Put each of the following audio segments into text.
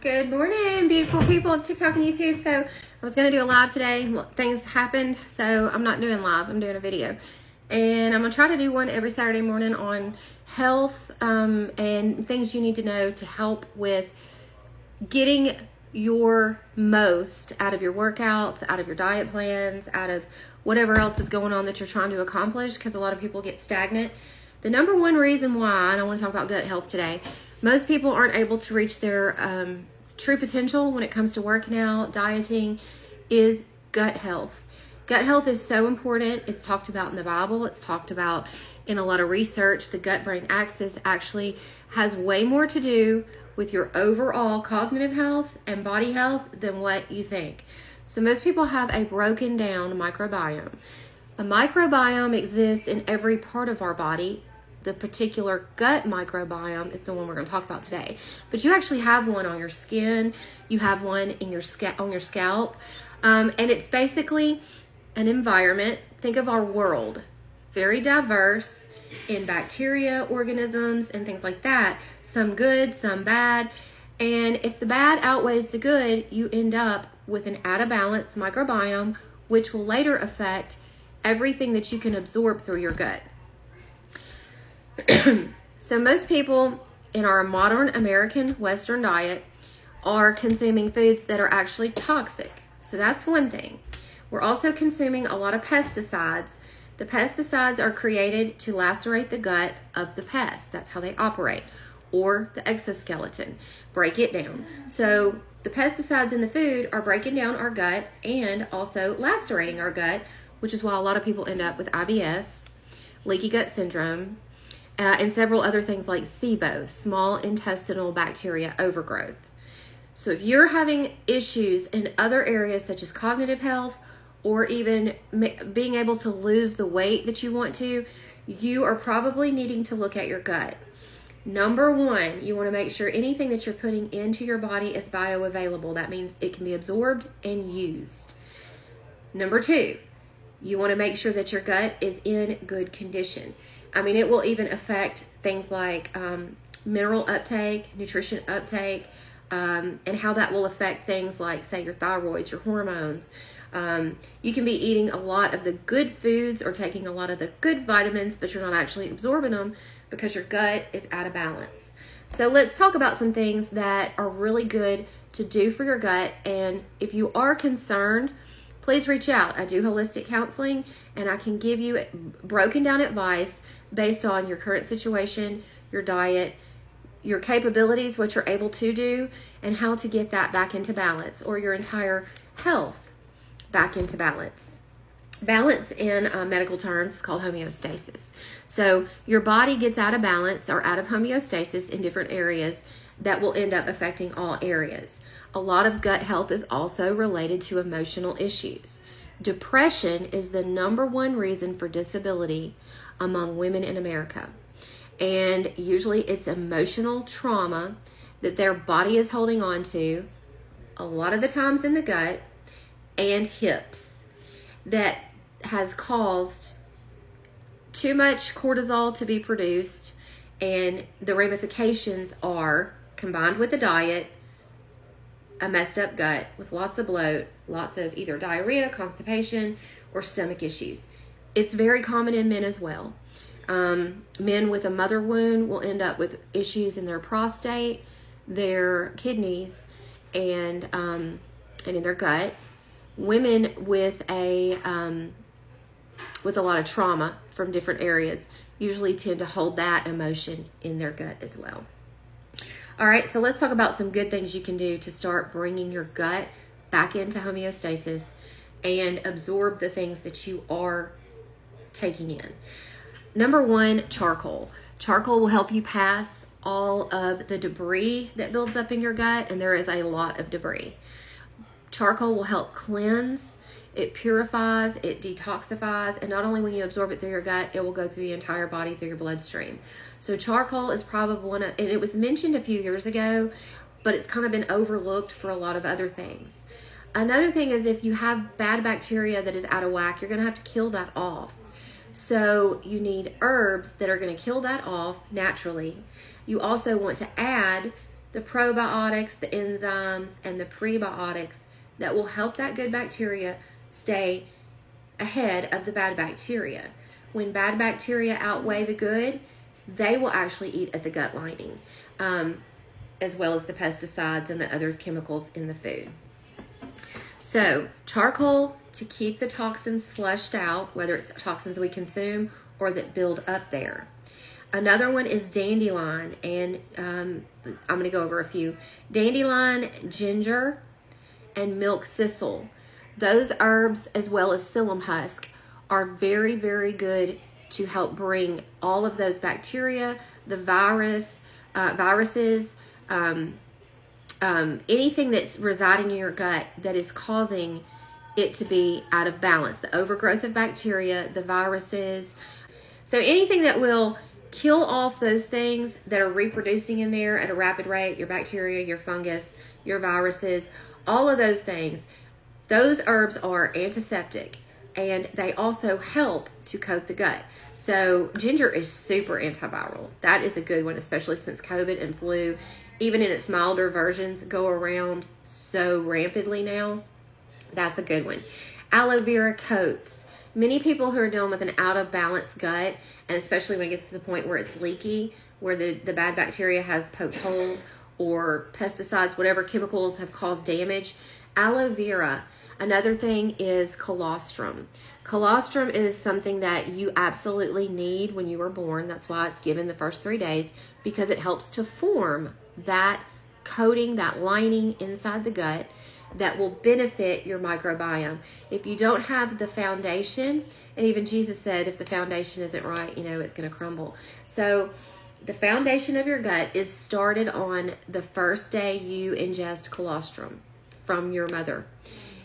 Good morning, beautiful people of TikTok and YouTube. So I was going to do a live today. Well, things happened, so I'm not doing live. I'm doing a video. And I'm going to try to do one every Saturday morning on health and things you need to know to help with getting your most out of your workouts, out of your diet plans, out of whatever else is going on that you're trying to accomplish, because a lot of people get stagnant. The number one reason why, and I want to talk about gut health today, most people aren't able to reach their true potential when it comes to working out, dieting, is gut health. Gut health is so important. It's talked about in the Bible. It's talked about in a lot of research. The gut-brain axis actually has way more to do with your overall cognitive health and body health than what you think. So most people have a broken down microbiome. A microbiome exists in every part of our body. The particular gut microbiome is the one we're going to talk about today. But you actually have one on your skin. You have one in your on your scalp. And it's basically an environment. Think of our world. Very diverse in bacteria, organisms, and things like that. Some good, some bad. And if the bad outweighs the good, you end up with an out of balance microbiome, which will later affect everything that you can absorb through your gut. So most people in our modern American Western diet are consuming foods that are actually toxic. So that's one thing. We're also consuming a lot of pesticides. The pesticides are created to lacerate the gut of the pest. That's how they operate. Or the exoskeleton. Break it down. So the pesticides in the food are breaking down our gut and also lacerating our gut, which is why a lot of people end up with IBS, leaky gut syndrome, and several other things like SIBO, small intestinal bacteria overgrowth. So if you're having issues in other areas such as cognitive health or even being able to lose the weight that you want to, you are probably needing to look at your gut. Number one, you want to make sure anything that you're putting into your body is bioavailable. That means it can be absorbed and used. Number two, you want to make sure that your gut is in good condition. I mean, it will even affect things like mineral uptake, nutrition uptake, and how that will affect things like, say, your thyroid, your hormones. You can be eating a lot of the good foods or taking a lot of the good vitamins, but you're not actually absorbing them because your gut is out of balance. So let's talk about some things that are really good to do for your gut. And if you are concerned, please reach out. I do holistic counseling, and I can give you broken down advice based on your current situation, your diet, your capabilities, what you're able to do, and how to get that back into balance, or your entire health back into balance. Balance in medical terms is called homeostasis. So your body gets out of balance or out of homeostasis in different areas that will end up affecting all areas. A lot of gut health is also related to emotional issues. Depression is the number one reason for disability among women in America. And usually it's emotional trauma that their body is holding on to, a lot of the times in the gut and hips, that has caused too much cortisol to be produced. And the ramifications are, combined with the diet, a messed up gut with lots of bloat, lots of either diarrhea, constipation, or stomach issues. It's very common in men as well. Men with a mother wound will end up with issues in their prostate, their kidneys, and in their gut. Women with a lot of trauma from different areas usually tend to hold that emotion in their gut as well. All right, so let's talk about some good things you can do to start bringing your gut back into homeostasis and absorb the things that you are taking in. Number one, charcoal. Charcoal will help you pass all of the debris that builds up in your gut, and there is a lot of debris. Charcoal will help cleanse, it purifies, it detoxifies, and not only when you absorb it through your gut, it will go through the entire body, through your bloodstream. So charcoal is probably one of, and it was mentioned a few years ago, but it's kind of been overlooked for a lot of other things. Another thing is, if you have bad bacteria that is out of whack, you're going to have to kill that off. So you need herbs that are going to kill that off naturally. You also want to add the probiotics, the enzymes, and the prebiotics that will help that good bacteria stay ahead of the bad bacteria. When bad bacteria outweigh the good, they will actually eat at the gut lining, as well as the pesticides and the other chemicals in the food. So charcoal to keep the toxins flushed out, whether it's toxins we consume or that build up there. Another one is dandelion, and I'm going to go over a few. Dandelion, ginger, and milk thistle. Those herbs, as well as psyllium husk, are very, very good to help bring all of those bacteria, the viruses, anything that's residing in your gut that is causing it to be out of balance. The overgrowth of bacteria, the viruses. So anything that will kill off those things that are reproducing in there at a rapid rate, your bacteria, your fungus, your viruses, all of those things. Those herbs are antiseptic, and they also help to coat the gut. So ginger is super antiviral. That is a good one, especially since COVID and flu, even in its milder versions, go around so rampantly now. That's a good one. Aloe vera coats. Many people who are dealing with an out of balance gut, and especially when it gets to the point where it's leaky, where the bad bacteria has poked holes, or pesticides, whatever chemicals have caused damage, aloe vera. Another thing is colostrum. Colostrum is something that you absolutely need when you were born. That's why it's given the first 3 days, because it helps to form that coating, that lining inside the gut that will benefit your microbiome. If you don't have the foundation, and even Jesus said, if the foundation isn't right, it's going to crumble. So the foundation of your gut is started on the first day you ingest colostrum from your mother.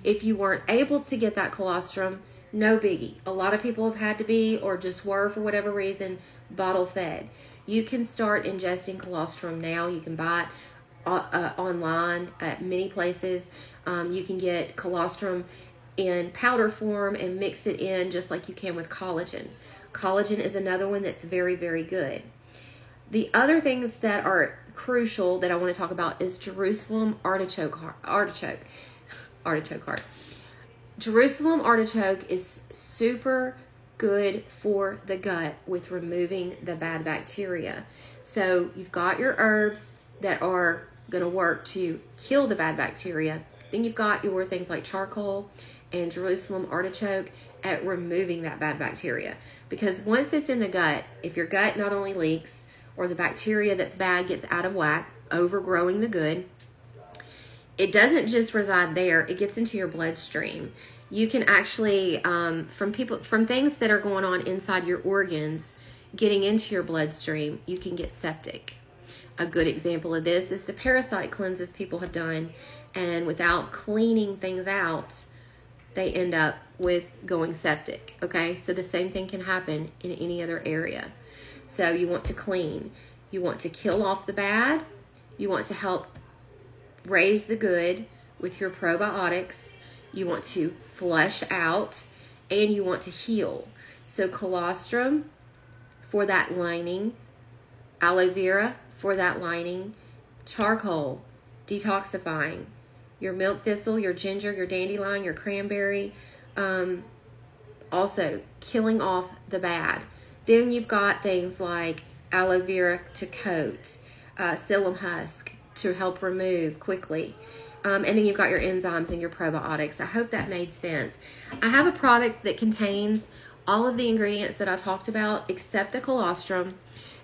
If you weren't able to get that colostrum, no biggie. A lot of people have had to be, or just were for whatever reason, bottle fed. You can start ingesting colostrum now. You can buy it online at many places. You can get colostrum in powder form and mix it in just like you can with collagen. Collagen is another one that's very, very good. The other things that are crucial that I want to talk about is Jerusalem artichoke heart. Jerusalem artichoke is super good for the gut with removing the bad bacteria. So you've got your herbs that are going to work to kill the bad bacteria. Then you've got your things like charcoal and Jerusalem artichoke at removing that bad bacteria. Because once it's in the gut, if your gut not only leaks or the bacteria that's bad gets out of whack, overgrowing the good, it doesn't just reside there, it gets into your bloodstream. You can actually, from things that are going on inside your organs, getting into your bloodstream, you can get septic. A good example of this is the parasite cleanses people have done, and without cleaning things out, they end up with going septic, okay? So the same thing can happen in any other area. So you want to clean. You want to kill off the bad. You want to help raise the good with your probiotics. You want to flush out, and you want to heal. So colostrum for that lining, aloe vera for that lining, charcoal, detoxifying, your milk thistle, your ginger, your dandelion, your cranberry, also killing off the bad. Then you've got things like aloe vera to coat, psyllium husk to help remove quickly. And then you've got your enzymes and your probiotics. I hope that made sense. I have a product that contains all of the ingredients that I talked about except the colostrum.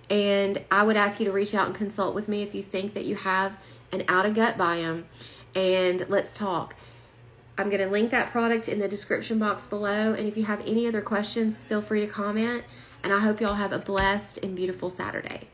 And I would ask you to reach out and consult with me if you think that you have an out-of-gut biome. And let's talk. I'm going to link that product in the description box below. And if you have any other questions, feel free to comment. And I hope y'all have a blessed and beautiful Saturday.